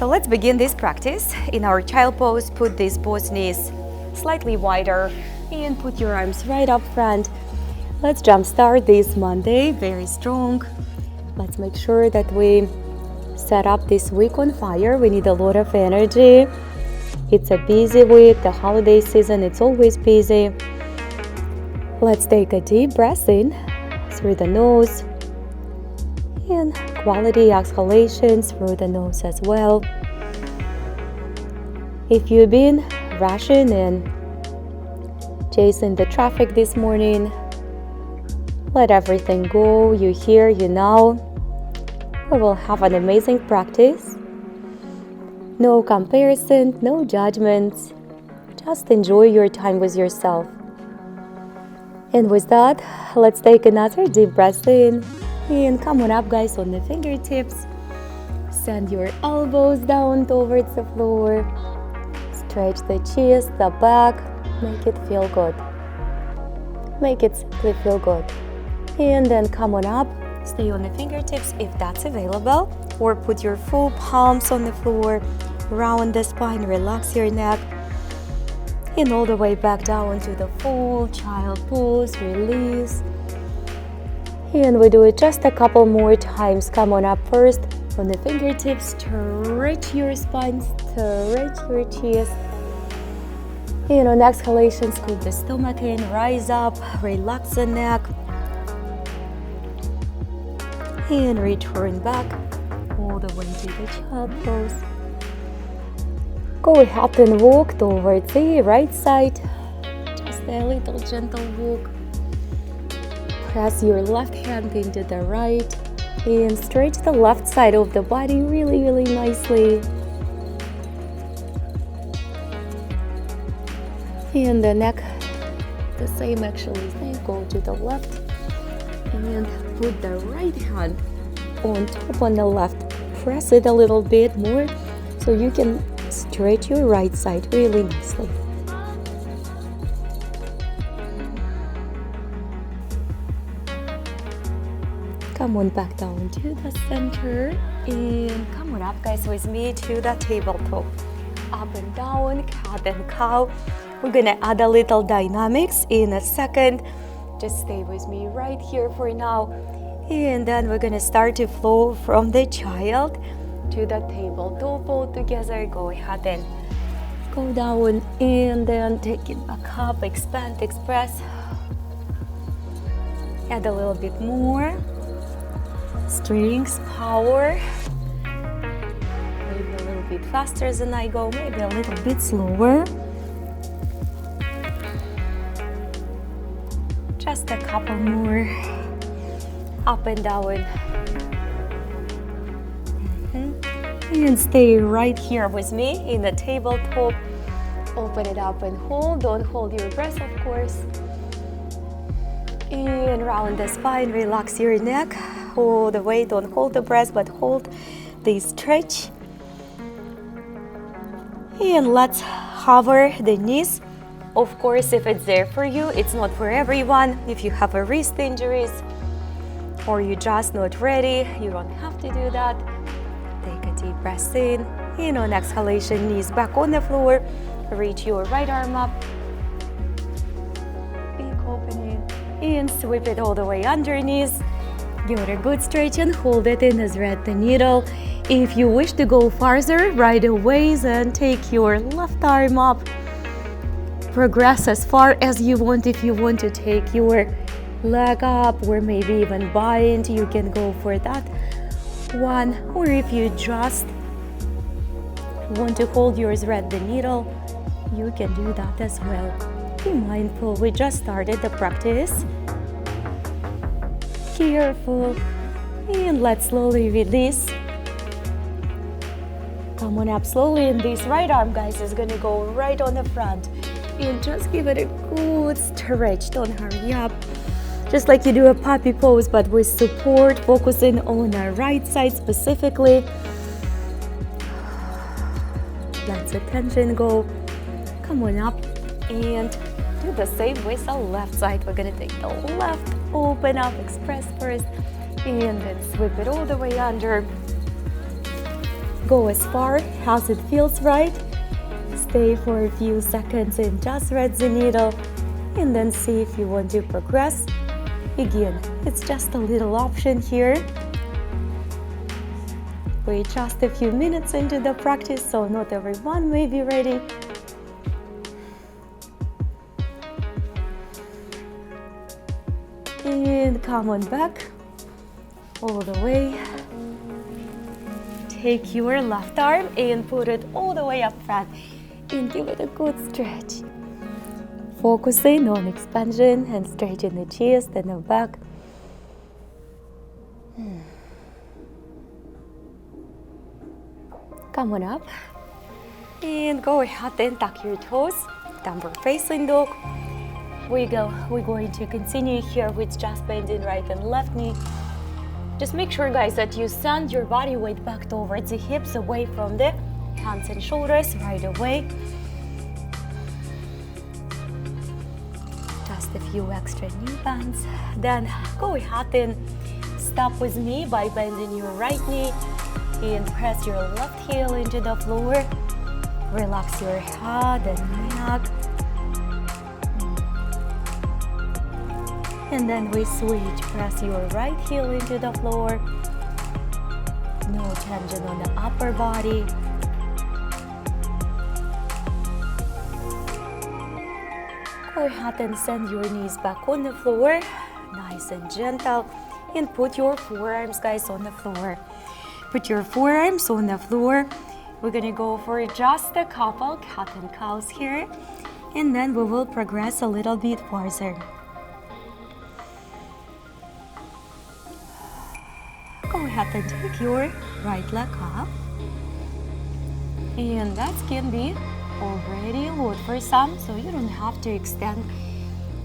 So let's begin this practice. In our child pose, put these both knees slightly wider and put your arms right up front. Let's jumpstart this Monday, very strong. Let's make sure that we set up this week on fire. We need a lot of energy. It's a busy week, the holiday season, it's always busy. Let's take a deep breath in through the nose and quality exhalations through the nose as well. If you've been rushing and chasing the traffic this morning, let everything go. You here, you now. We will have an amazing practice. No comparison, no judgments. Just enjoy your time with yourself. And with that, let's take another deep breath in. And come on up, guys, on the fingertips. Send your elbows down towards the floor. Stretch the chest, the back. Make it feel good. Make it simply feel good. And then come on up. Stay on the fingertips if that's available. Or put your full palms on the floor. Round the spine, relax your neck. And all the way back down to the full child pose. Release. And we do it just a couple more times. Come on up first on the fingertips. Stretch your spine, stretch your chest. And on exhalation, scoop the stomach in, rise up, relax the neck. And return back all the way to the child pose. Go ahead and walk towards the right side. Just a little gentle walk. Press your left hand into the right and stretch the left side of the body really, really nicely. And the neck, the same actually. Go to the left and put the right hand on top on the left. Press it a little bit more so you can stretch your right side really nicely. Come on back down to the center and come on up, guys, with me to the tabletop. Up and down, cat and cow. We're gonna add a little dynamics in a second. Just stay with me right here for now. And then we're gonna start to flow from the child to the tabletop all together. Go ahead and go down and then take it back up, expand, express. Add a little bit more. Strength, power. Maybe a little bit faster than I go, maybe a little bit slower. Just a couple more. Up and down. And stay right here with me in the tabletop. Open it up and hold. Don't hold your breath, of course. And round the spine, relax your neck. Hold the weight, don't hold the breath, but hold the stretch. And let's hover the knees. Of course, if it's there for you, it's not for everyone. If you have a wrist injuries or you're just not ready, you don't have to do that. Take a deep breath in. And on exhalation, knees back on the floor. Reach your right arm up. Big opening. And sweep it all the way underneath. Give it a good stretch and hold it in as thread the needle. If you wish to go farther right away, then take your left arm up. Progress as far as you want. If you want to take your leg up or maybe even bind, you can go for that one. Or if you just want to hold your thread the needle, you can do that as well. Be mindful, we just started the practice. Careful, and let's slowly release. Come on up slowly, and this right arm, guys, is gonna go right on the front. And just give it a good stretch, don't hurry up. Just like you do a puppy pose, but with support, focusing on the right side specifically. Let the tension go. Come on up and do the same with the left side. We're gonna take the left, open up, express first, and then sweep it all the way under. Go as far as it feels right. Stay for a few seconds and just thread the needle, and then see if you want to progress. Again, it's just a little option here. We're just a few minutes into the practice, so not everyone may be ready. And come on back, all the way. Take your left arm and put it all the way up front and give it a good stretch. Focusing on expansion and stretching the chest and the back. Come on up and go ahead and tuck your toes, downward facing dog. We're going to continue here with just bending right and left knee. Just make sure, guys, that you send your body weight back towards the hips, away from the hands and shoulders right away. Just a few extra knee bends. Then go ahead and stop with me by bending your right knee and press your left heel into the floor. Relax your head and neck. And then we switch. Press your right heel into the floor. No tension on the upper body. Go ahead and send your knees back on the floor. Nice and gentle. And put your forearms, guys, on the floor. Put your forearms on the floor. We're gonna go for just a couple cat and cows here. And then we will progress a little bit further. Go ahead and take your right leg up. And that can be already a lot for some, so you don't have to extend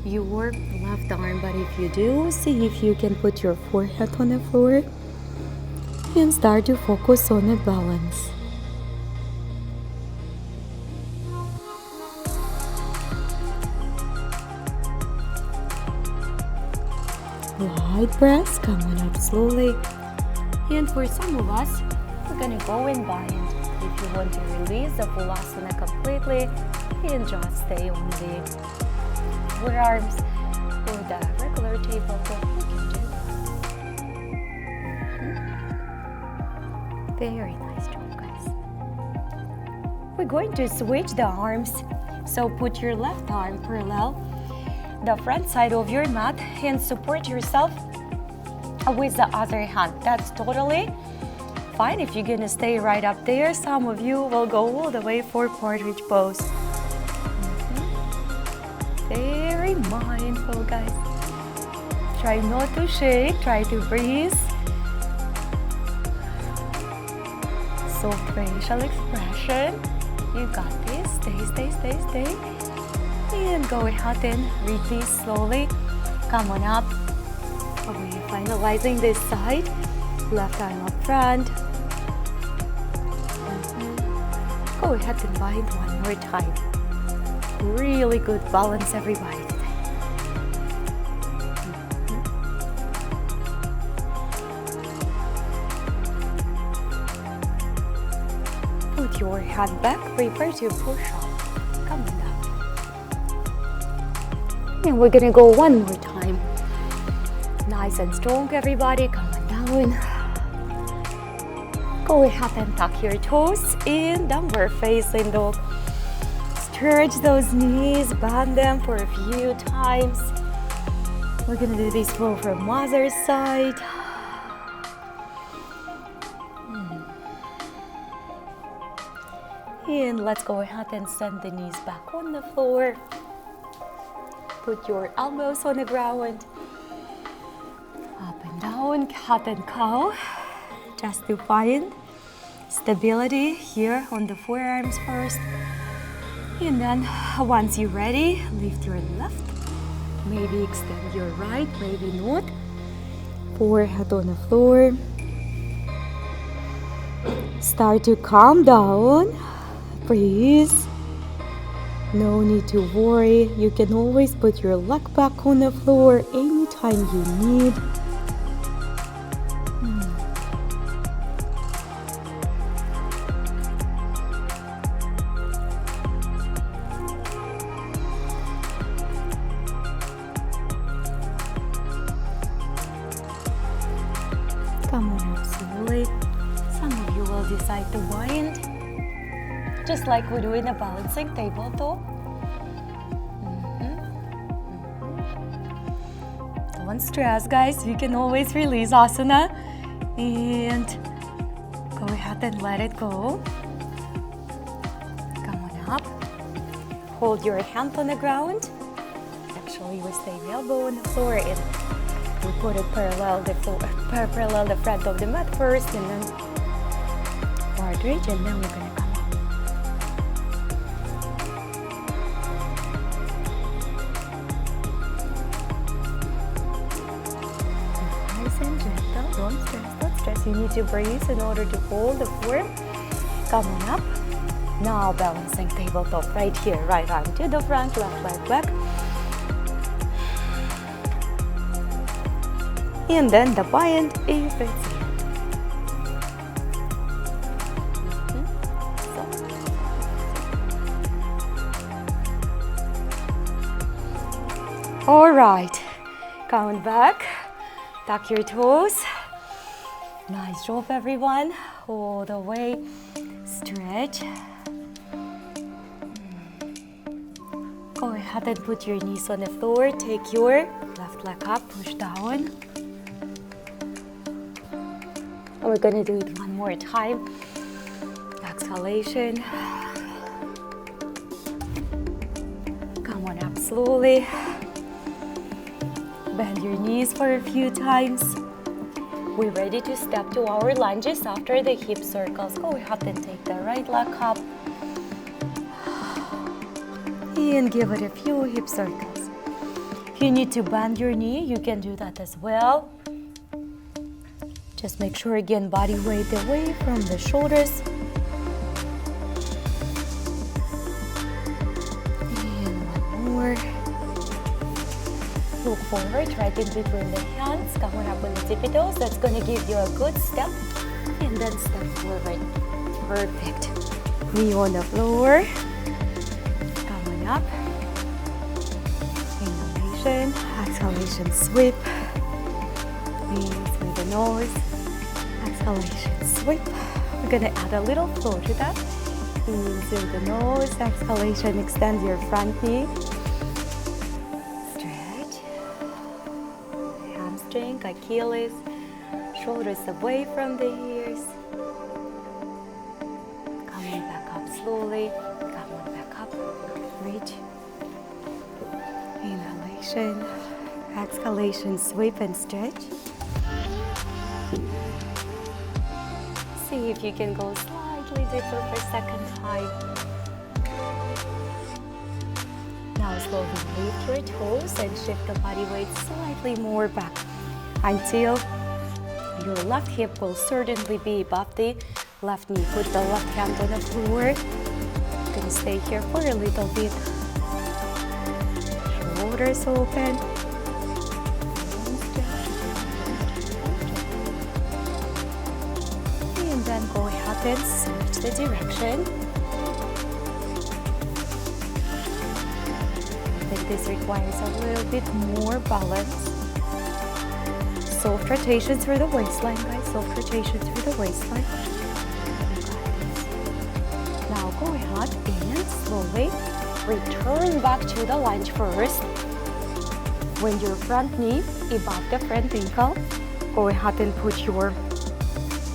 your left arm. But if you do, see if you can put your forehead on the floor and start to focus on the balance. Light breaths, come on up slowly. And for some of us, we're gonna go in bind. If you want to release the full asana completely, and just stay on the forearms or the regular tabletop, you can do that. Very nice job, guys. We're going to switch the arms. So put your left arm parallel the front side of your mat and support yourself with the other hand. That's totally fine if you're gonna stay right up there. Some of you will go all the way for partridge pose. Very mindful, guys. Try not to shake, try to breathe. Soft facial expression. You got this. Stay. And go ahead and release slowly. Come on up. We're finalizing this side. Left arm up front. Go ahead and bind one more time. Really good balance, everybody, today. Put your hand back, prepare to push up. Come on down. And we're gonna go one more time. Nice and strong, everybody. Come on down. Go ahead and tuck your toes in, downward facing dog. Stretch those knees, bend them for a few times. We're gonna do this flow from other side. And let's go ahead and send the knees back on the floor. Put your elbows on the ground. Up and down, cat and cow. Just to find stability here on the forearms first. And then once you're ready, lift your left. Maybe extend your right, maybe not. Forehead on the floor. Start to calm down. Breathe. No need to worry. You can always put your leg back on the floor anytime you need. Come on up slowly. Some of you will decide to bind, just like we do in a balancing tabletop. Don't stress, guys. You can always release asana and go ahead and let it go. Come on up. Hold your hand on the ground. Actually, we stay the elbow on the floor and we put it parallel the floor, parallel the front of the mat first, and then forward reach, and then we're gonna come up. Nice and gentle. Don't stress. Don't stress. You need to breathe in order to hold the form. Come on up. Now balancing tabletop right here. Right arm to the front, left leg back. And then the bind if it's here. All right, count back, tuck your toes. Nice job, everyone. All the way, stretch. Go ahead and put your knees on the floor. Take your left leg up, push down. We're gonna do it one more time. Exhalation. Come on up slowly. Bend your knees for a few times. We're ready to step to our lunges after the hip circles. Go ahead and take the right leg up. And give it a few hip circles. If you need to bend your knee, you can do that as well. Just make sure, again, body weight away from the shoulders. And one more. Look forward, right in between the hands. Come on up on the tippy toes. That's going to give you a good step. And then step forward. Perfect. Knee on the floor. Come on up. Inhalation. Exhalation, sweep. Breathe through the nose. Exhalation, sweep. We're gonna add a little flow to that. In through the nose. Exhalation, extend your front knee. Stretch. Hamstring, Achilles. Shoulders away from the ears. Coming back up slowly. Come on back up. Reach. Inhalation. Exhalation, sweep and stretch. See if you can go slightly deeper for a second time. Now slowly lift your toes and shift the body weight slightly more back until your left hip will certainly be above the left knee. Put the left hand on the floor. You can stay here for a little bit. Shoulders open. Then go ahead and switch the direction. I think this requires a little bit more balance. Soft rotation through the waistline, guys. Soft rotation through the waistline. Now go ahead and slowly return back to the lunge first. When your front knee above the front ankle, go ahead and put your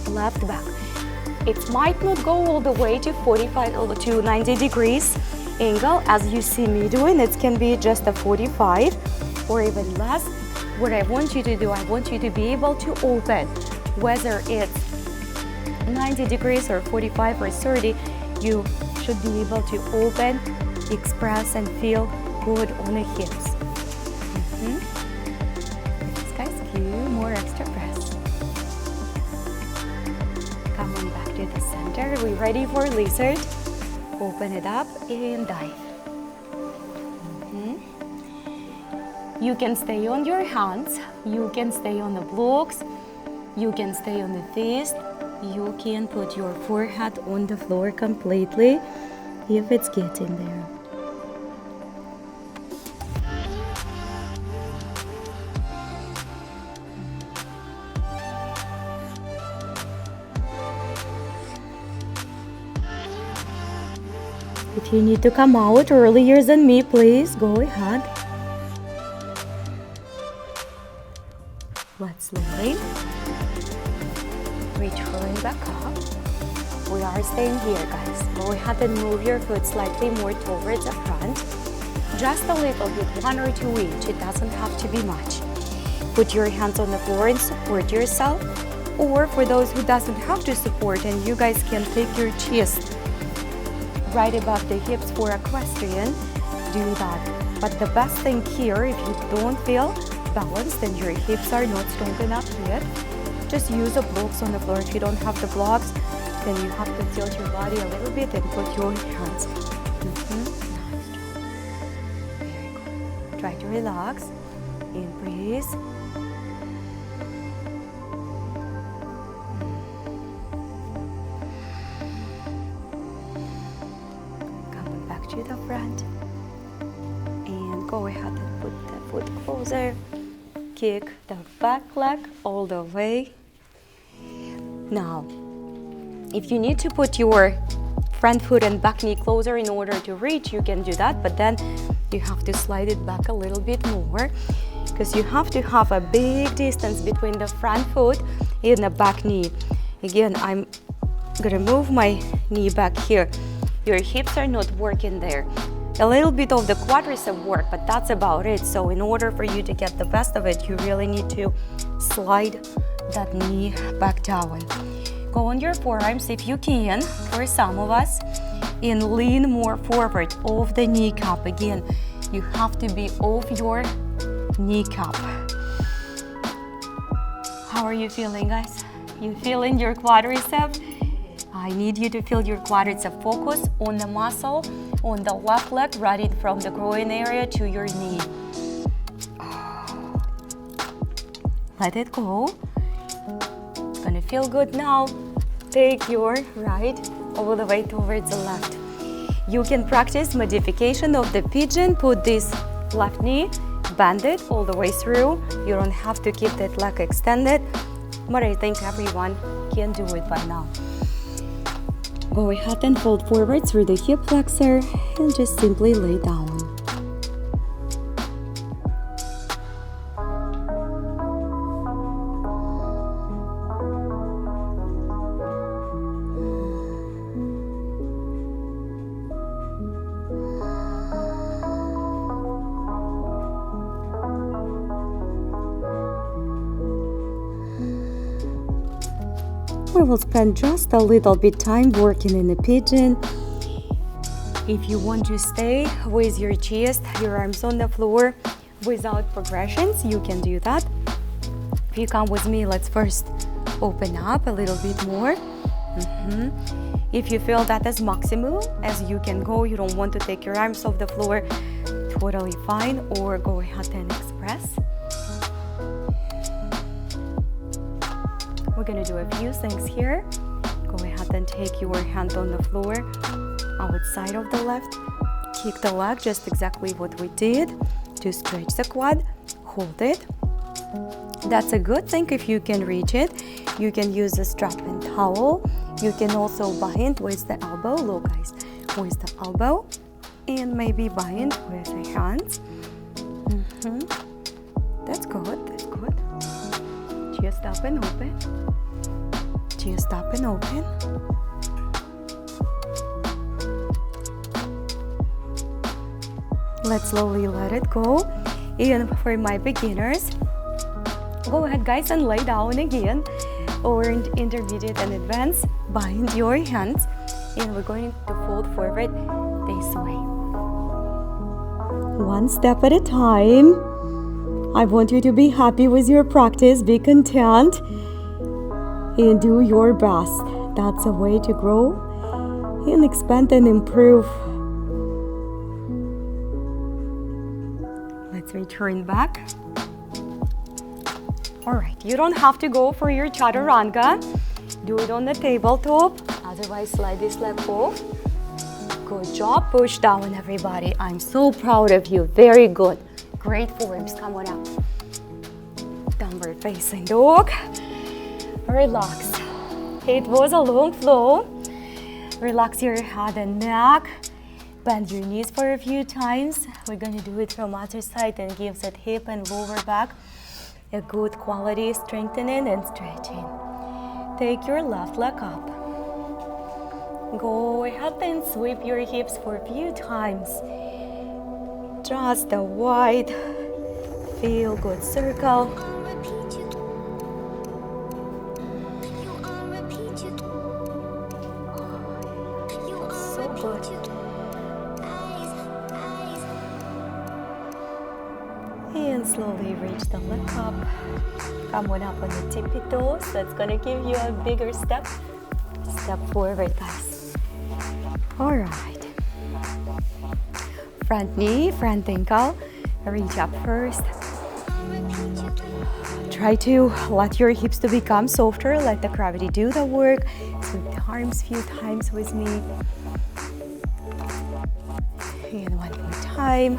left back. It might not go all the way to 45 or to 90 degrees angle as you see me doing. It can be just a 45 or even less. What I want you to do, I want you to be able to open, whether it's 90 degrees or 45 or 30, you should be able to open, express and feel good on the hips. Yes, guys, few more extra breaths. Come on back to the center. We're ready for lizard. Open it up and dive. You can stay on your hands. You can stay on the blocks. You can stay on the fist. You can put your forehead on the floor completely if it's getting there. If you need to come out earlier than me, please go ahead. Let's slowly return back up. We are staying here, guys. Go ahead and move your foot slightly more towards the front. Just a little bit, 1 or 2 each. It doesn't have to be much. Put your hands on the floor and support yourself. Or for those who doesn't have to support, and you guys can take your chest right above the hips for equestrian, do that. But the best thing here, if you don't feel balanced and your hips are not strong enough yet, just use the blocks on the floor. If you don't have the blocks, then you have to tilt your body a little bit and put your hands. Very good. Try to relax and breathe. Coming back to the front. And go ahead and put the foot closer. Kick the back leg all the way. Now, if you need to put your front foot and back knee closer in order to reach, you can do that, but then you have to slide it back a little bit more because you have to have a big distance between the front foot and the back knee. Again, I'm gonna move my knee back here. Your hips are not working there. A little bit of the quadricep work, but that's about it. So in order for you to get the best of it, you really need to slide that knee back down. Go on your forearms if you can, for some of us, and lean more forward off the kneecap. Again, you have to be off your kneecap. How are you feeling, guys? You feeling your quadricep? I need you to feel your quadricep. Focus on the muscle on the left leg, running from the groin area to your knee. Let it go. It's gonna feel good now. Take your right all the way towards the left. You can practice modification of the pigeon. Put this left knee, bend it all the way through. You don't have to keep that leg extended, but I think everyone can do it by now. Go ahead and fold forward through the hip flexor and just simply lay down. We will spend just a little bit time working in the pigeon. If you want to stay with your chest, your arms on the floor without progressions, you can do that. If you come with me, let's first open up a little bit more. If you feel that as maximum as you can go, you don't want to take your arms off the floor, totally fine, or go ahead and express. We're gonna do a few things here. Go ahead and take your hand on the floor, outside of the left. Kick the leg, just exactly what we did to stretch the quad. Hold it. That's a good thing if you can reach it. You can use a strap and towel. You can also bind with the elbow. Look, guys, with the elbow, and maybe bind with the hands. That's good. That's good. Chest up and open. Chest up and open. Let's slowly let it go. And for my beginners, go ahead, guys, and lay down again, or in intermediate and advanced, bind your hands, and we're going to fold forward this way. One step at a time. I want you to be happy with your practice, be content, and do your best. That's a way to grow and expand and improve. Let's return back. All right, you don't have to go for your chaturanga. Do it on the tabletop. Otherwise, slide this leg off. Good job. Push down, everybody. I'm so proud of you. Very good. Great forms. Come on up. Downward facing dog. Relax. It was a long flow. Relax your head and neck. Bend your knees for a few times. We're going to do it from other side and gives that hip and lower back a good quality strengthening and stretching. Take your left leg up. Go ahead and sweep your hips for a few times. Just a wide, feel good circle. So good. And slowly reach the leg up. Come on up on the tippy toes. That's gonna give you a bigger step. Step forward, guys. All right. Front knee, front ankle. Reach up first. Try to let your hips to become softer. Let the gravity do the work. Sweep the arms a few times with me. And one more time.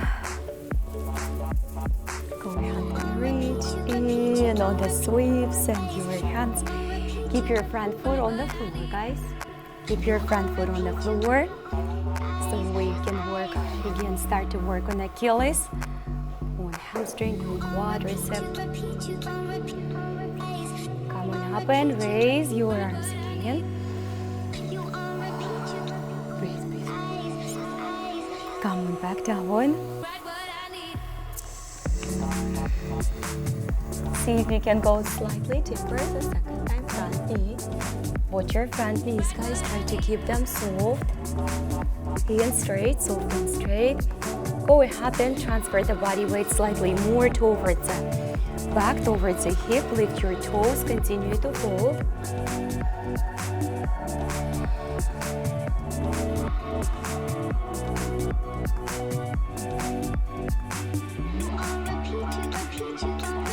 Go ahead and reach in on the sweep. Send your hands. Keep your front foot on the floor, guys. Keep your front foot on the floor. So we can work, again, start to work on Achilles, on hamstring, on quadricep. Come on up and raise your arms again. Breathe, breathe. Come on back down. See if you can go slightly deeper the second time. Front knee. Watch your front knees, guys. Try to keep them soft and straight, soft and straight. Go ahead and transfer the body weight slightly more towards the back, towards the hip. Lift your toes. Continue to fold.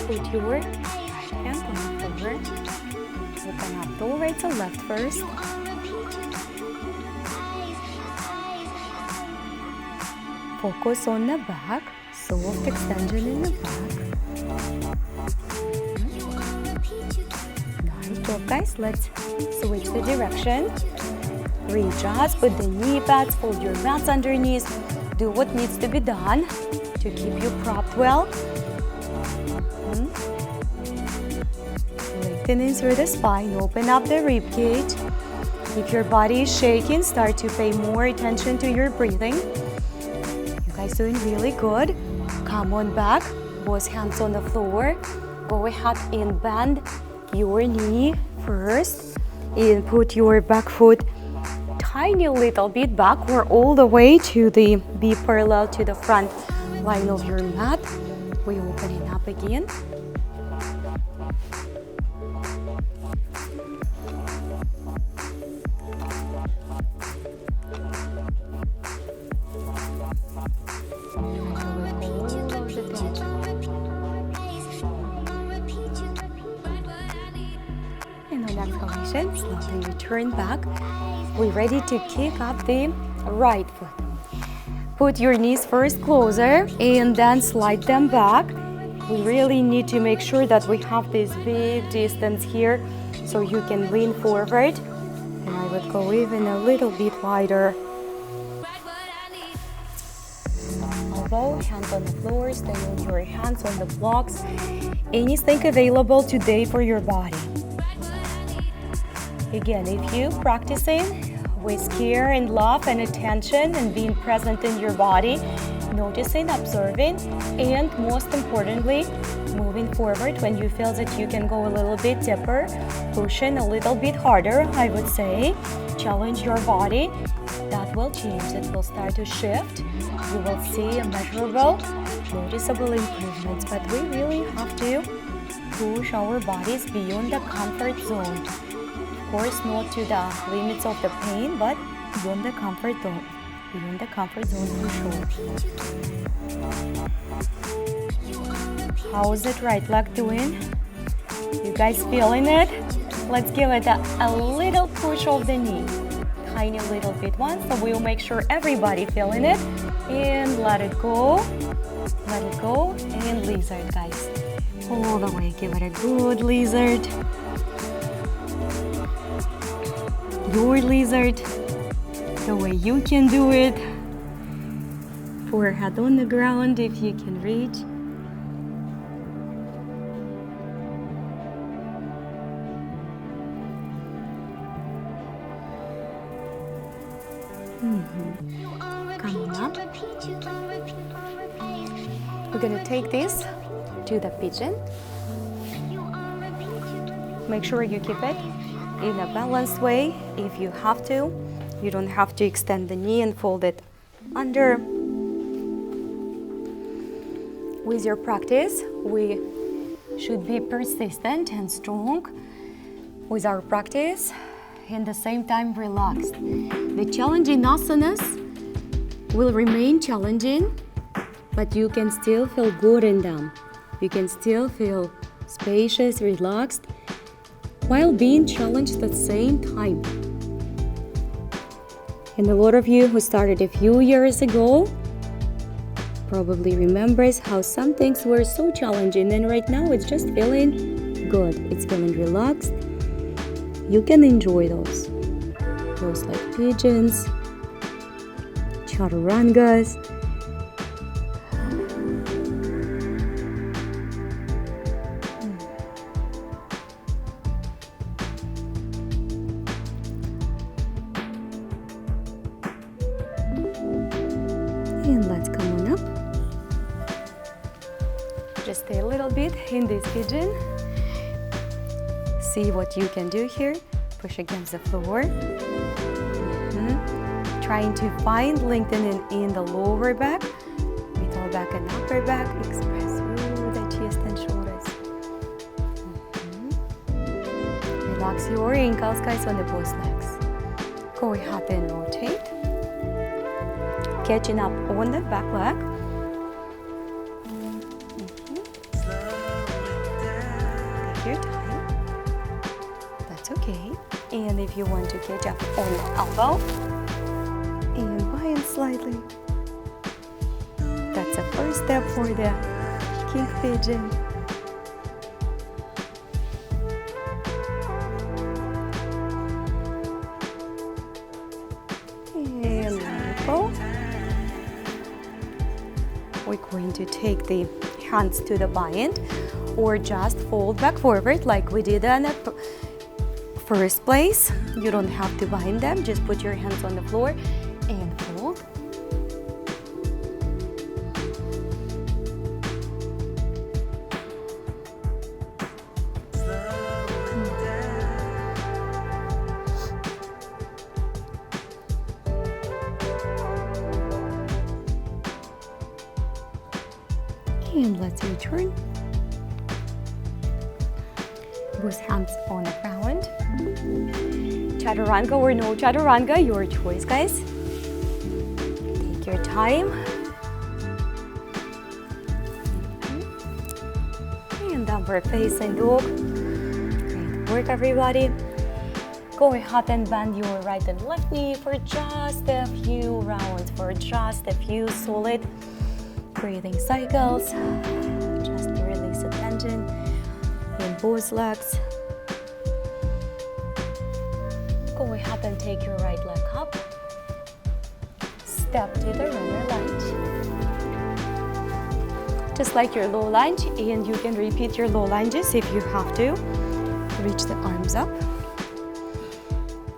Put your right hand on the floor. Open up towards the left first. Focus on the back. Soft extension in the back. Nice job, guys. Let's switch the direction. Readjust. Put the knee pads. Fold your mats underneath. Do what needs to be done to keep you propped well. Lengthening through the spine, open up the rib cage. If your body is shaking, start to pay more attention to your breathing. You guys doing really good. Come on back, both hands on the floor. Go ahead and bend your knee first and put your back foot tiny little bit back or all the way to be parallel to the front line of your mat. We open it up again. Slowly return back. We're ready to kick up the right foot. Put your knees first closer and then slide them back. We really need to make sure that we have this big distance here so you can lean forward. And I would go even a little bit wider. Elbow, hands on the floor, stay on your hands on the blocks. Anything available today for your body. Again, if you're practicing with care and love and attention and being present in your body, noticing, observing, and most importantly, moving forward when you feel that you can go a little bit deeper, pushing a little bit harder, I would say, challenge your body, that will change. It will start to shift. You will see measurable, noticeable improvements, but we really have to push our bodies beyond the comfort zone. Of course, not to the limits of the pain, but beyond the comfort zone. Beyond the comfort zone for sure. How's that right leg doing? You guys feeling it? Let's give it a little push of the knee. Tiny little bit one, so we'll make sure everybody feeling it. And let it go. Let it go. And lizard, guys. All the way. Give it a good lizard. Your lizard, the way you can do it. Forehead on the ground if you can reach. Coming up. We're gonna take this to the pigeon. Make sure you keep it in a balanced way. If you have to, you don't have to extend the knee and fold it under. With your practice, we should be persistent and strong with our practice, and at the same time relaxed. The challenging asanas will remain challenging, but you can still feel good in them. You can still feel spacious, relaxed, while being challenged at the same time. And a lot of you who started a few years ago probably remembers how some things were so challenging, and right now it's just feeling good. It's feeling relaxed. You can enjoy those like pigeons, chaturangas. And let's come on up. Just stay a little bit in this pigeon. See what you can do here. Push against the floor. Trying to find lengthening in the lower back, middle back and upper back. Express through the chest and shoulders. Relax your ankles, guys, on the both legs. Go ahead and rotate. Catching up on the back leg. Take your time. That's okay. And if you want to catch up on the elbow, and bind slightly. That's the first step for the king pigeon. And let it go. We're going to take the hands to the bind, or just fold back forward like we did in the first place. You don't have to bind them, just put your hands on the floor and fold. And let's return. Both hands on the ground. Chaturanga or no chaturanga, your choice, guys. Take your time. And downward facing dog. Great work, everybody. Go ahead and bend your right and left knee for just a few rounds, for just a few solid breathing cycles. Just to release the tension in both legs. Go ahead and take your right leg up. Step to the runner lunge. Just like your low lunge, and you can repeat your low lunges if you have to. Reach the arms up.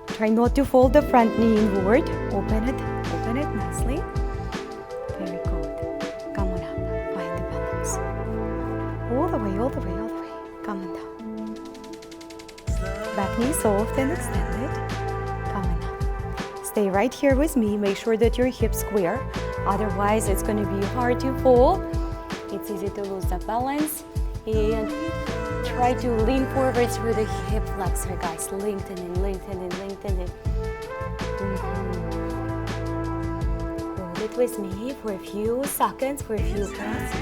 Try not to fold the front knee inward. Open it nicely. Very good. Come on up. Find the balance. All the way. Come on down. Back knee soft and extended. Come on up. Stay right here with me. Make sure that your hips square. Otherwise, it's going to be hard to fold. It's easy to lose the balance. And try to lean forward through the hip flexor, guys. Lengthening. Hold it with me for a few seconds, for a few breaths.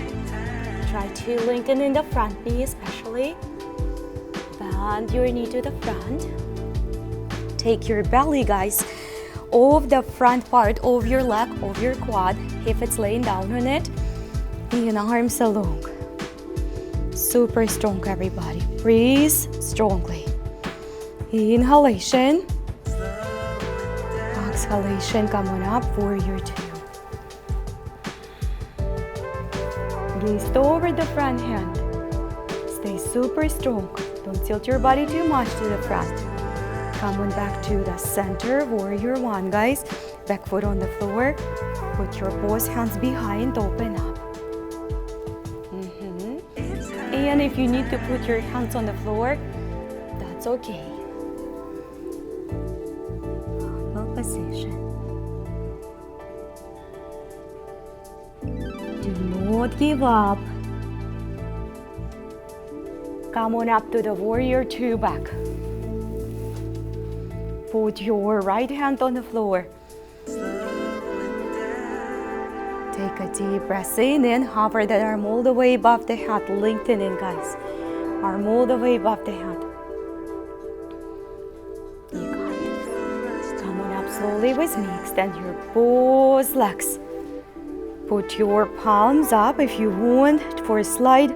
Try to lengthen in the front knee especially. Bend your knee to the front. Take your belly, guys, off the front part of your leg, of your quad, if it's laying down on it. And arms along. Super strong, everybody. Breathe strongly. Inhalation. Exhalation. Come on up. Warrior two. Gaze over the front hand. Stay super strong. Don't tilt your body too much to the front. Come on back to the center, warrior one, guys. Back foot on the floor. Put your both hands behind, open up. And if you need to put your hands on the floor, that's okay. Humble position. Do not give up. Come on up to the warrior two back. Put your right hand on the floor. Take a deep breath in and hover that arm all the way above the head. Lengthen it, guys. Arm all the way above the head. You got it. Come on up slowly with me. Extend your both legs. Put your palms up if you want for a slide.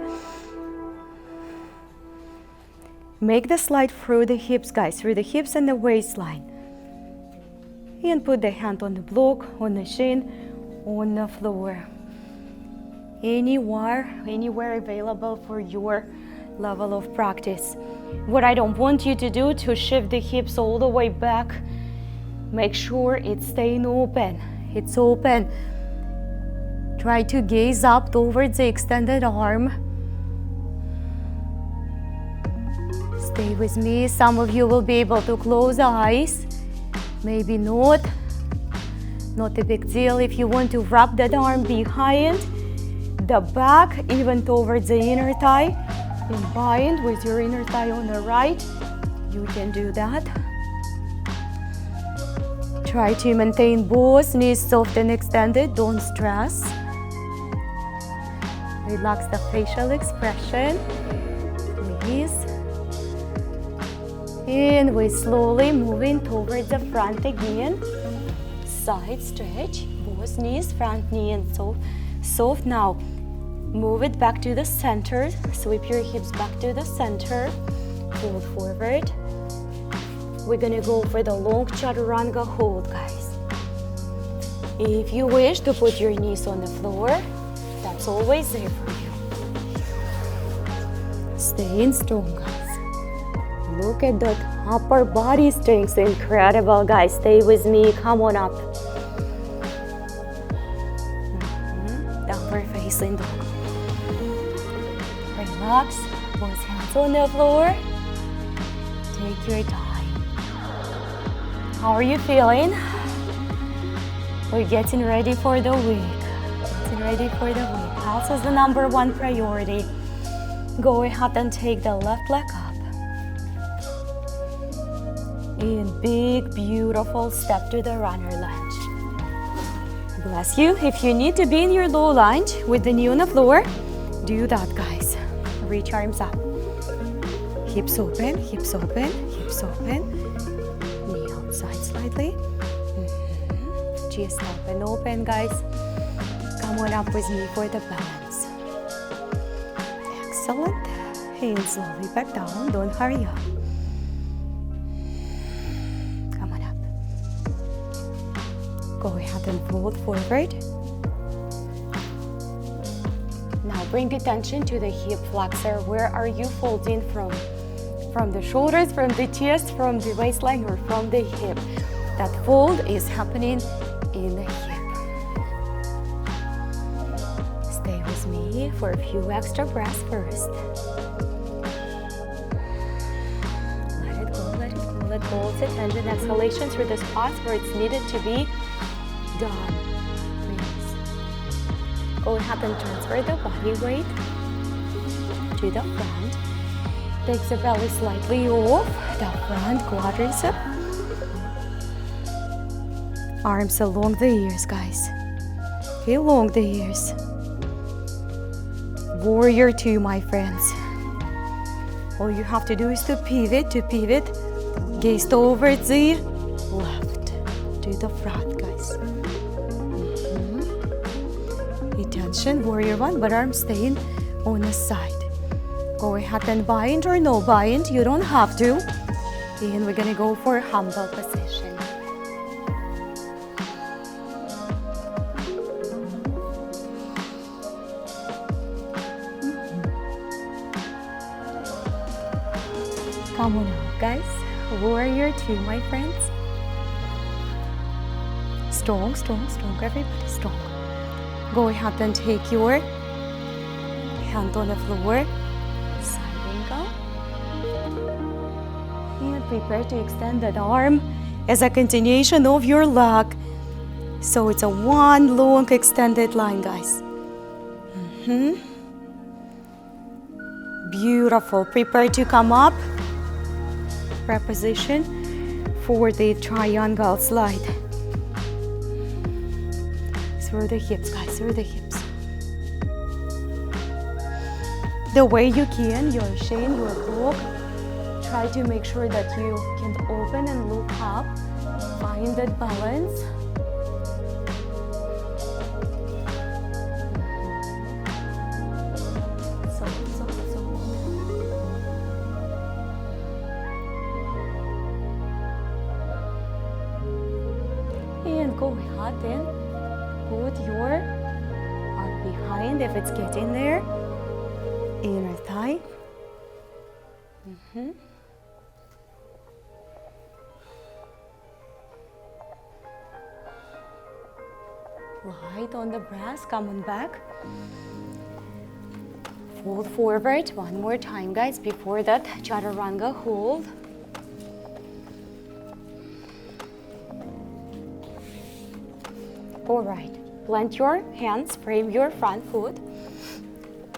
Make the slide through the hips, guys, through the hips and the waistline. And put the hand on the block, on the shin, on the floor. Anywhere available for your level of practice. What I don't want you to do to shift the hips all the way back. Make sure it's staying open. It's open. Try to gaze up towards the extended arm. Stay with me. Some of you will be able to close eyes. Maybe not. Not a big deal. If you want to wrap that arm behind the back, even towards the inner thigh, and bind with your inner thigh on the right, you can do that. Try to maintain both knees soft and extended. Don't stress. Relax the facial expression, please. And we're slowly moving towards the front again. Side stretch, both knees, front knee and soft. Now, move it back to the center. Sweep your hips back to the center. Fold forward. We're gonna go for the long chaturanga hold, guys. If you wish to put your knees on the floor, that's always there for you. Staying strong, guys. Look at that upper body strength, incredible, guys. Stay with me, come on up. Downward facing dog. Relax, both hands on the floor. Take your time. How are you feeling? We're getting ready for the week. Health is the number one priority. Go ahead and take the left leg up. And big, beautiful step to the runner lunge. Bless you. If you need to be in your low lunge with the knee on the floor, do that, guys. Reach arms up. Hips open, hips open, hips open. Knee outside slightly. Chest open, guys. Come on up with me for the balance. Excellent. And slowly back down. Don't hurry up. Go ahead and fold forward. Now bring attention to the hip flexor. Where are you folding from? From the shoulders, from the chest, from the waistline, or from the hip? That fold is happening in the hip. Stay with me for a few extra breaths first. Let go of the tension. Exhalation through the spots where it's needed to be done. Please. Go ahead and transfer the body weight to the front. Take the belly slightly off the front quadricep. Arms along the ears, guys. Along the ears. Warrior two, my friends. All you have to do is to pivot, gaze towards the left, to the front, guys. Attention, warrior one, but arms staying on the side. Go ahead and bind or no bind, you don't have to. And we're gonna go for humble position. warrior two, my friends. Strong, strong, strong, everybody, strong. Go ahead and take your hand on the floor, side angle, and prepare to extend that arm as a continuation of your leg. So it's a one long extended line, guys. Beautiful. Prepare to come up. Preposition for the triangle slide. Through the hips, guys, through the hips. The way you can, your shin, your block. Try to make sure that you can open and look up. Find that balance. And go ahead and put your arm behind if it's getting there. Inner thigh. Light on the breast, come on back. Fold forward one more time, guys, before that chaturanga hold. All right, plant your hands, frame your front foot.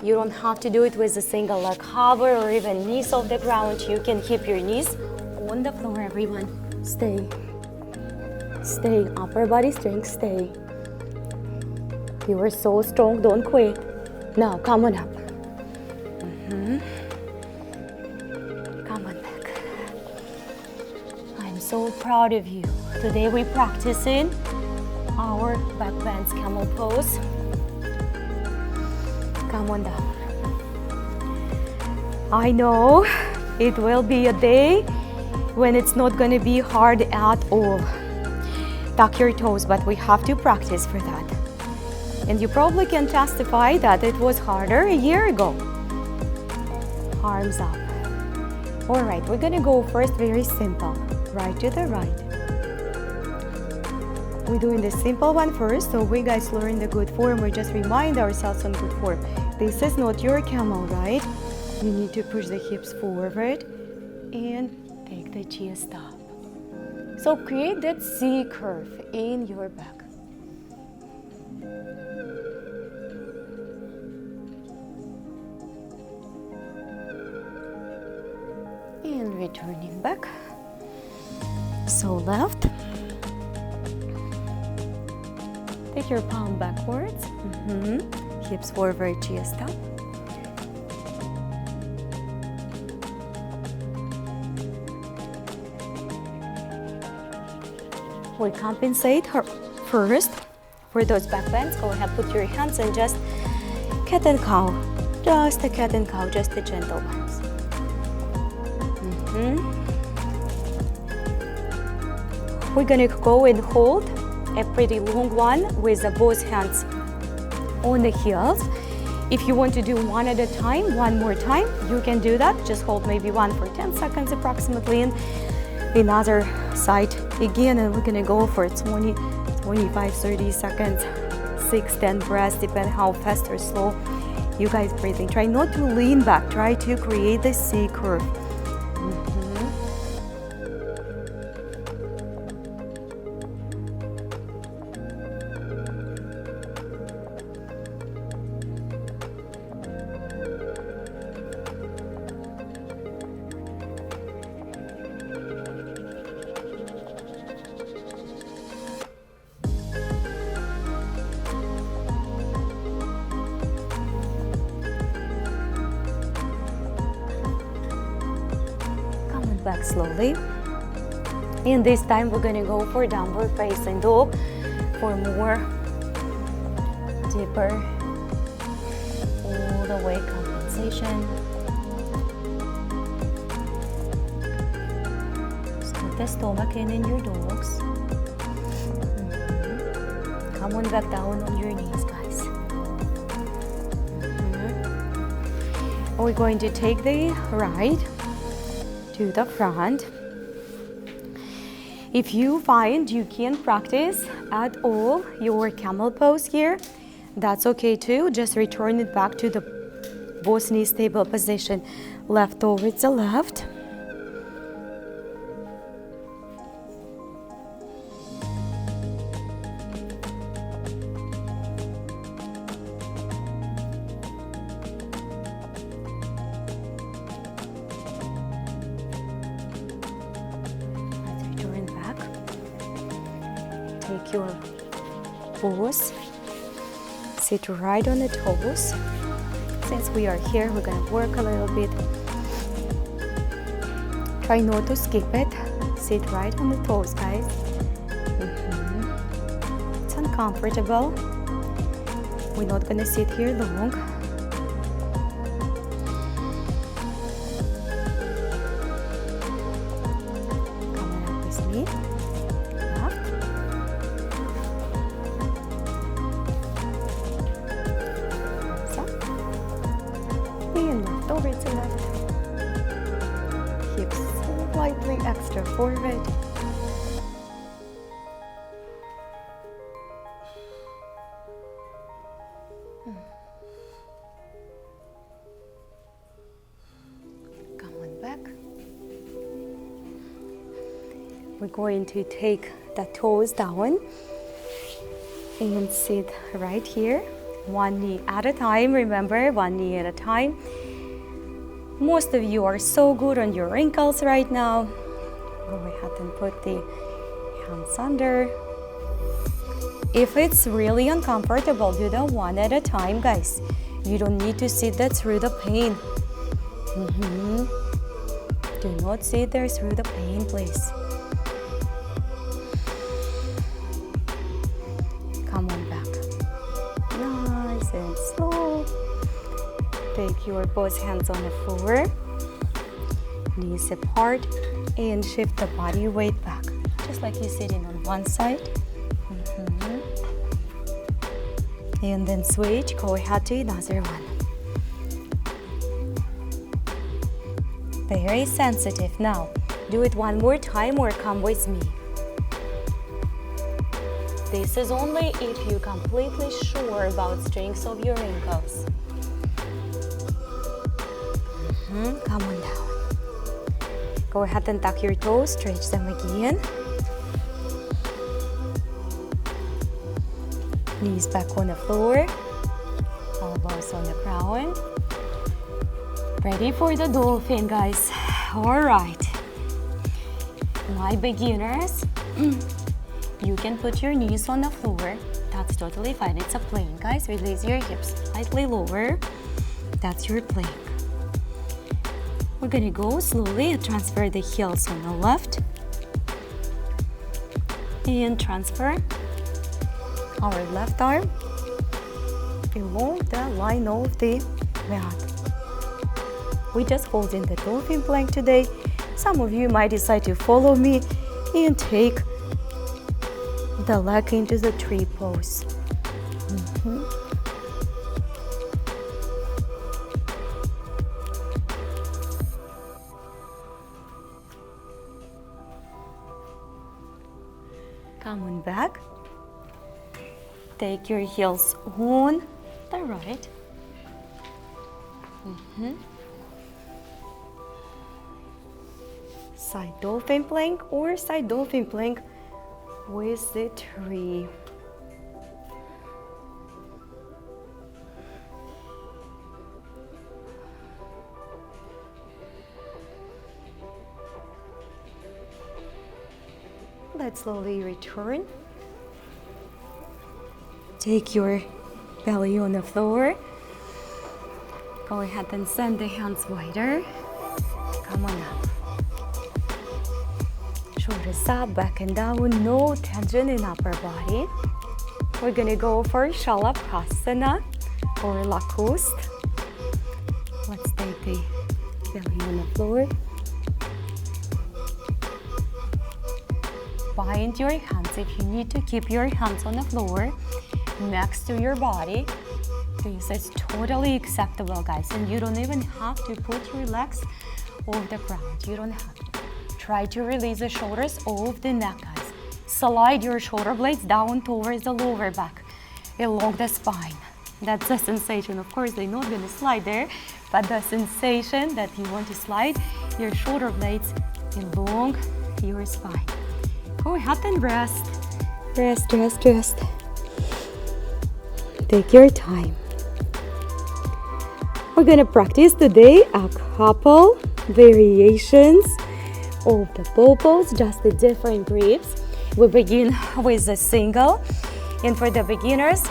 You don't have to do it with a single leg hover or even knees off the ground. You can keep your knees on the floor, everyone. Stay. Stay, upper body strength, stay. You are so strong, don't quit. Now, come on up. Come on back. I'm so proud of you. Today we practicing our back bends camel pose. Come on down. I know it will be a day when it's not going to be hard at all. Tuck your toes, but we have to practice for that. And you probably can testify that it was harder a year ago. Arms up. All right, we're gonna go first very simple. Right to the right. We're doing the simple one first, so we guys learn the good form. We just remind ourselves on good form. This is not your camel, right? You need to push the hips forward and take the chest up. So create that C curve in your back. And returning back. So left. Take your palm backwards. Hips forward, chest up. We compensate first for those back bends. Go ahead, put your hands and just cat and cow. Just a cat and cow, just a gentle ones. We're gonna go and hold a pretty long one with both hands on the heels. If you want to do one at a time, one more time, you can do that. Just hold maybe one for 10 seconds approximately, and the other side again, and we're gonna go for 20, 25, 30 seconds, 6, 10 breaths, depending how fast or slow you guys breathing. Try not to lean back, try to create the C curve. Back slowly, and this time we're going to go for downward facing dog for more deeper all the way compensation. Scoot the stomach in your dogs. Come on back down on your knees, guys. We're going to take the right to the front, If you find you can't practice at all your camel pose here, that's okay too. Just return it back to the both knees stable position. Left towards the left. Take your pose, sit right on the toes. Since we are here, we're gonna work a little bit. Try not to skip it. Sit right on the toes, guys. It's uncomfortable. We're not gonna sit here long. Come on up with me. Over to left. Hips slightly extra forward. Come on back. We're going to take the toes down and sit right here. One knee at a time. Remember, one knee at a time. Most of you are so good on your ankles right now. Go ahead and put the hands under. If it's really uncomfortable, do that one at a time, guys. You don't need to sit there through the pain. Do not sit there through the pain, please. Come on back. Nice and slow. Take your both hands on the floor, knees apart, and shift the body weight back, just like you're sitting on one side. And then switch, go ahead to another one. Very sensitive. Now, do it one more time or come with me. This is only if you're completely sure about strength of your ankles. Come on down. Go ahead and tuck your toes, stretch them again. Knees back on the floor, elbows on the ground. Ready for the dolphin, guys. All right. My beginners, you can put your knees on the floor. That's totally fine. It's a plank, guys. Release your hips slightly lower. That's your plank. We're gonna go slowly and transfer the heels on the left. And transfer our left arm below the line of the mat. We just hold in the dolphin plank today. Some of you might decide to follow me and take the leg into the tree pose. Come on back. Take your heels on the right. Side dolphin plank or side dolphin plank with the tree. Let's slowly return. Take your belly on the floor. Go ahead and send the hands wider. Come on up. Shoulders up, back and down, no tension in upper body. We're gonna go for Shalabhasana or Lacoste. Let's take the belly on the floor. Bind your hands if you need to keep your hands on the floor next to your body. This is totally acceptable, guys, and you don't even have to put your legs off the ground. You don't have to. Try to release the shoulders off the neck, guys. Slide your shoulder blades down towards the lower back, along the spine. That's the sensation. Of course, they're not going to slide there, but the sensation that you want to slide your shoulder blades along your spine. Go ahead and rest. Rest, rest, rest. Take your time. We're going to practice today a couple variations of the bow pose, just the different grips. We begin with a single, and for the beginners,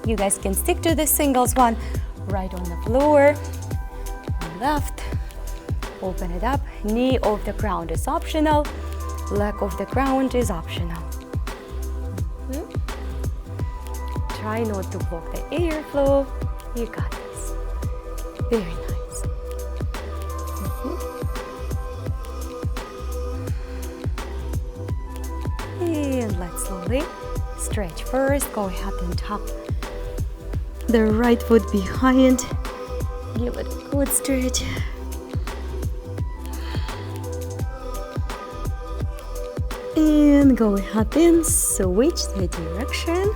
you guys can stick to the singles one, right on the floor, left, open it up, knee off the ground is optional, leg off the ground is optional. Try not to block the airflow, you got this. Very nice. And let's slowly stretch first. Go ahead and tap the right foot behind. Give it a good stretch. And go ahead and switch the direction.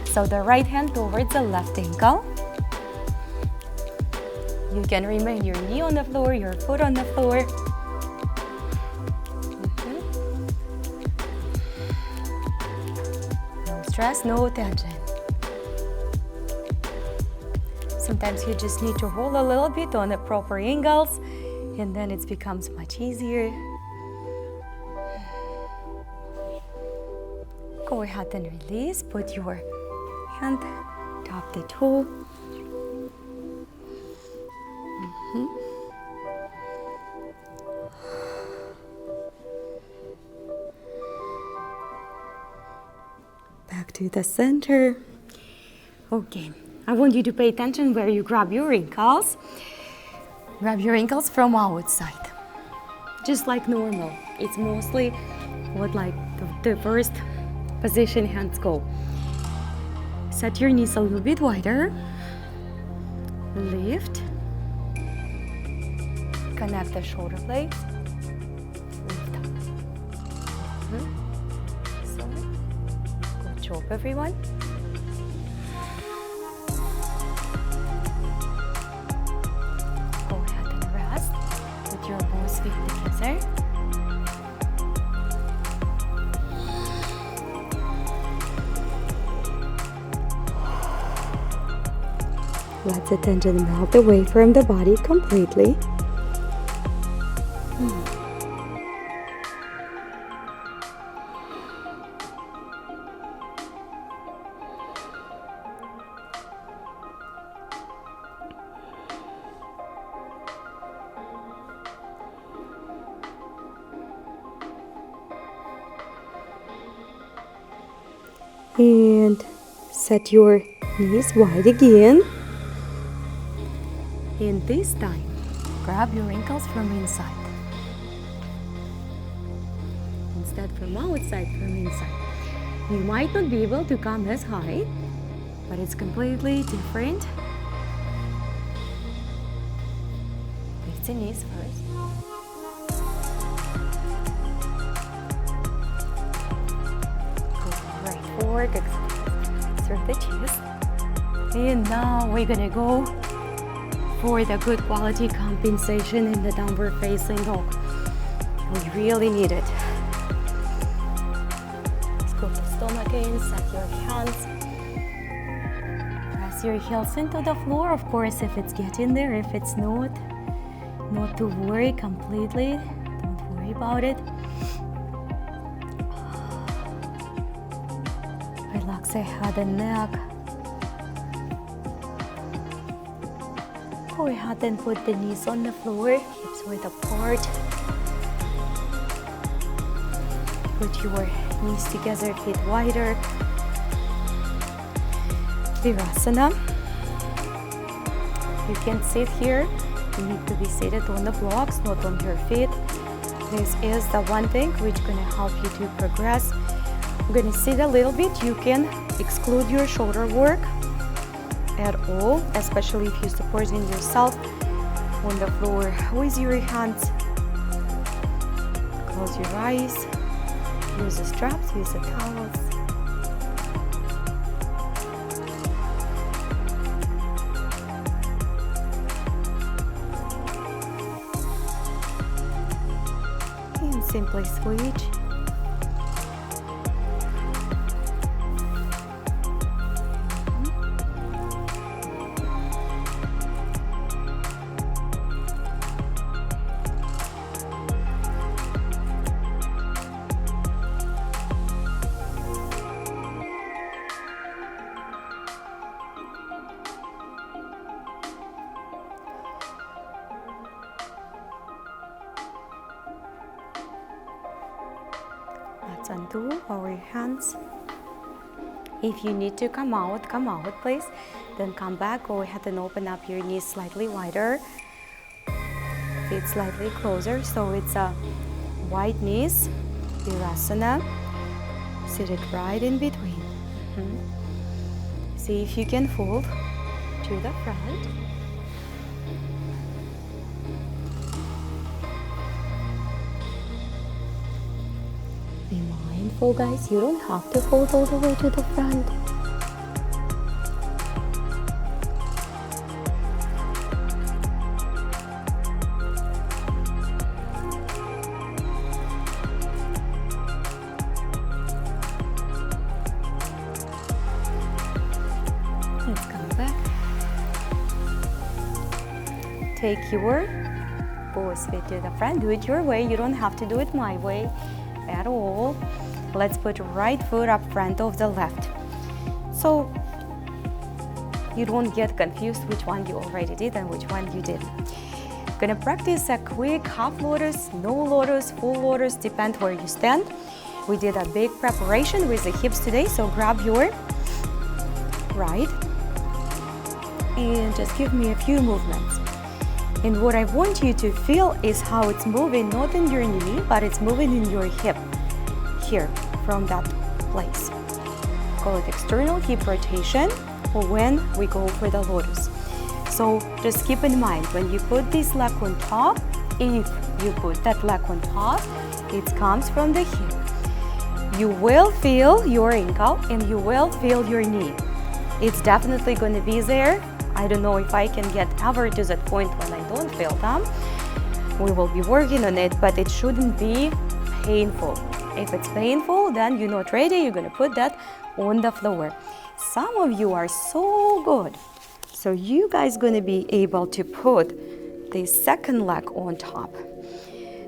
So the right hand towards the left ankle. You can remain your knee on the floor, your foot on the floor. No stress, no tension. Sometimes you just need to hold a little bit on the proper angles, and then it becomes much easier. Go ahead and release. Put your hand, tap the toe. Back to the center. Okay, I want you to pay attention where you grab your ankles. Grab your ankles from outside, just like normal. It's mostly what like the first position hands go. Set your knees a little bit wider. Lift. Connect the shoulder blades. Lift up. So, good job, everyone. Go ahead and rest. Put your both feet together. Let the tension melt away from the body completely. And set your knees wide again. And this time, grab your ankles from inside. Instead from outside, from inside. You might not be able to come as high, but it's completely different. Lift the knees first. Go right forward, through the chest. And now we're gonna go for the good quality compensation in the downward facing dog. We really need it. Scoop the stomach in, set your hands. Press your heels into the floor. Of course, if it's getting there, if it's not to worry completely. Don't worry about it. Relax the head and neck. Go ahead and put the knees on the floor, hips width apart. Put your knees together, feet wider. Virasana. You can sit here. You need to be seated on the blocks, not on your feet. This is the one thing which is going to help you to progress. I'm going to sit a little bit. You can exclude your shoulder work at all, especially if you're supporting yourself on the floor with your hands. Close your eyes. Use the straps, use the towels. And simply switch. Let's undo our hands. If you need to come out please. Then come back, go ahead and open up your knees slightly wider. Feet slightly closer, so it's a wide knees, Virasana, seated right in between. See if you can fold to the front. Be mindful, guys, you don't have to fold all the way to the front. Let's come back. Take your both feet to the front. Do it your way. You don't have to do it my way at all. Let's put right foot up front of the left, so you don't get confused which one you already did and which one you didn't. Gonna practice a quick half lotus, no lotus, full lotus, depend where you stand. We did a big preparation with the hips today, so grab your right and just give me a few movements. And what I want you to feel is how it's moving, not in your knee, but it's moving in your hip, here, from that place. Call it external hip rotation, or when we go for the lotus. So just keep in mind, when you put this leg on top, if you put that leg on top, it comes from the hip. You will feel your ankle and you will feel your knee. It's definitely going to be there. I don't know if I can get ever to that point when I don't feel them. We will be working on it, but it shouldn't be painful. If it's painful, then you're not ready, you're gonna put that on the floor. Some of you are so good. So you guys gonna be able to put the second leg on top.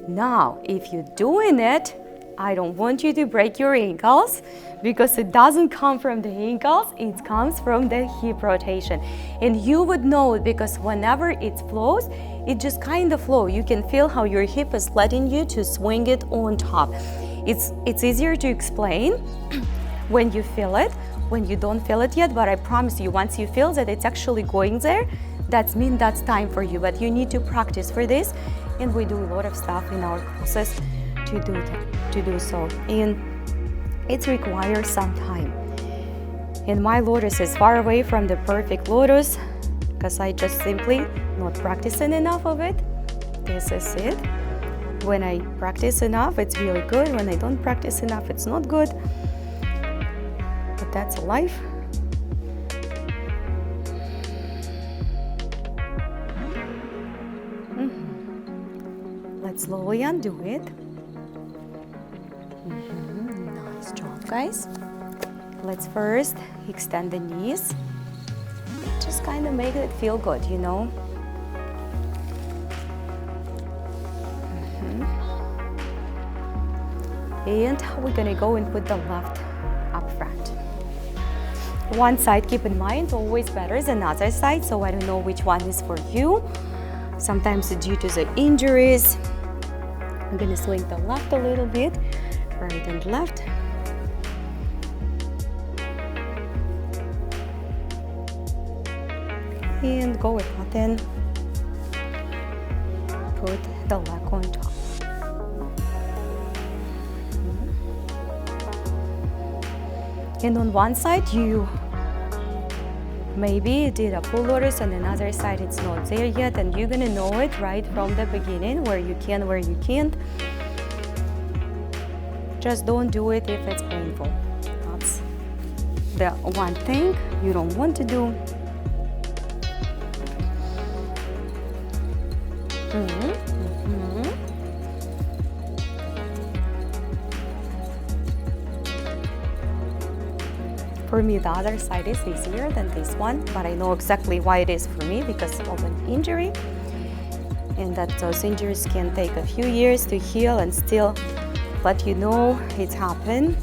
Now, if you're doing it, I don't want you to break your ankles, because it doesn't come from the ankles, it comes from the hip rotation. And you would know it because whenever it flows, it just kind of flows. You can feel how your hip is letting you to swing it on top. It's easier to explain when you feel it, when you don't feel it yet, but I promise you, once you feel that it's actually going there, that means that's time for you. But you need to practice for this, and we do a lot of stuff in our process to do so, and it requires some time. And my lotus is far away from the perfect lotus because I just simply not practicing enough of it. This is it. When I practice enough, it's really good. When I don't practice enough, it's not good. But that's life. Let's slowly undo it. Nice job, guys. Let's first extend the knees. Just kind of make it feel good, you know. And we're gonna go and put the left up front. One side, keep in mind, always better than other side, so I don't know which one is for you. Sometimes due to the injuries. I'm gonna swing the left a little bit, right and left. And go ahead and put the leg on top. And on one side, you Maybe you did a full lotus on another side, it's not there yet, and you're gonna know it right from the beginning, where you can, where you can't. Just don't do it if it's painful. That's the one thing you don't want to do. For me, the other side is easier than this one, but I know exactly why it is for me, because of an injury, and that those injuries can take a few years to heal and still let you know it's happened.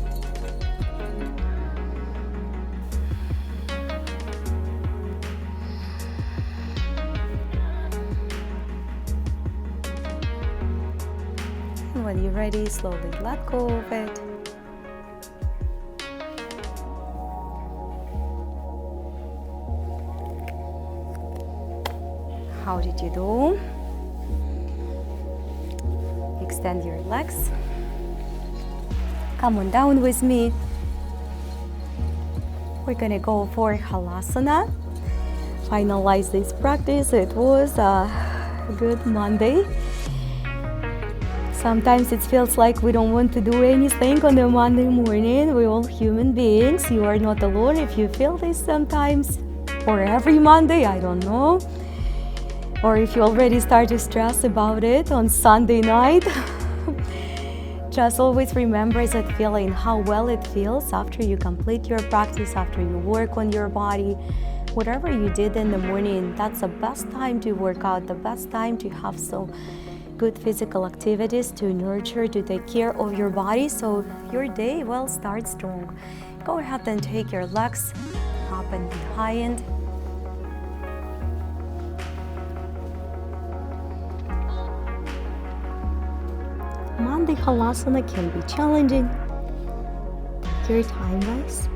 And when you're ready, slowly let go of it. How did you do? Extend your legs. Come on down with me. We're gonna go for Halasana. Finalize this practice. It was a good Monday. Sometimes it feels like we don't want to do anything on a Monday morning. We're all human beings. You are not alone if you feel this sometimes, or every Monday, I don't know. Or if you already start to stress about it on Sunday night. Just always remember that feeling, how well it feels after you complete your practice, after you work on your body. Whatever you did in the morning, that's the best time to work out, the best time to have some good physical activities to nurture, to take care of your body, so your day will start strong. Go ahead and take your legs up and behind. Monday Halasana can be challenging. Take your time, guys.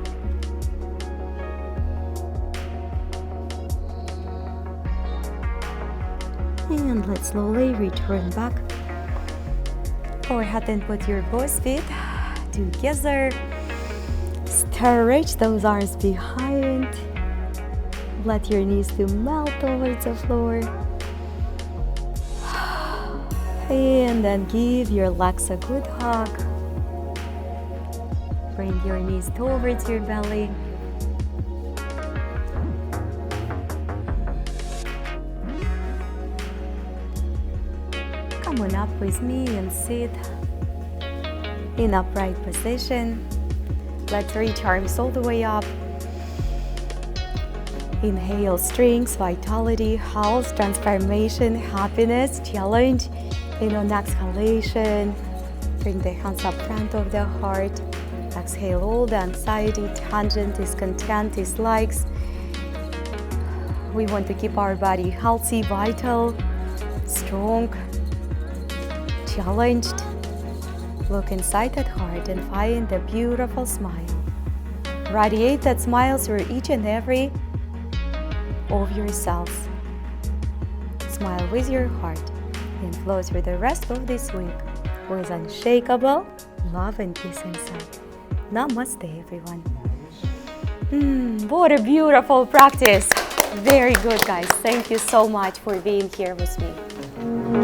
And let's slowly return back. Go ahead and put your both feet together. Stretch those arms behind. Let your knees to melt towards the floor. And then give your legs a good hug. Bring your knees towards your belly. Come on up with me and sit in upright position. Let's reach arms all the way up. Inhale, strength, vitality, health, transformation, happiness, challenge. And on exhalation, bring the hands up front of the heart. Exhale all the anxiety, tension, discontent, dislikes. We want to keep our body healthy, vital, strong, challenged. Look inside that heart and find a beautiful smile. Radiate that smile through each and every of your cells. Smile with your heart and flow through the rest of this week with unshakable love and peace inside. Namaste, everyone. What a beautiful practice. Very good, guys. Thank you so much for being here with me.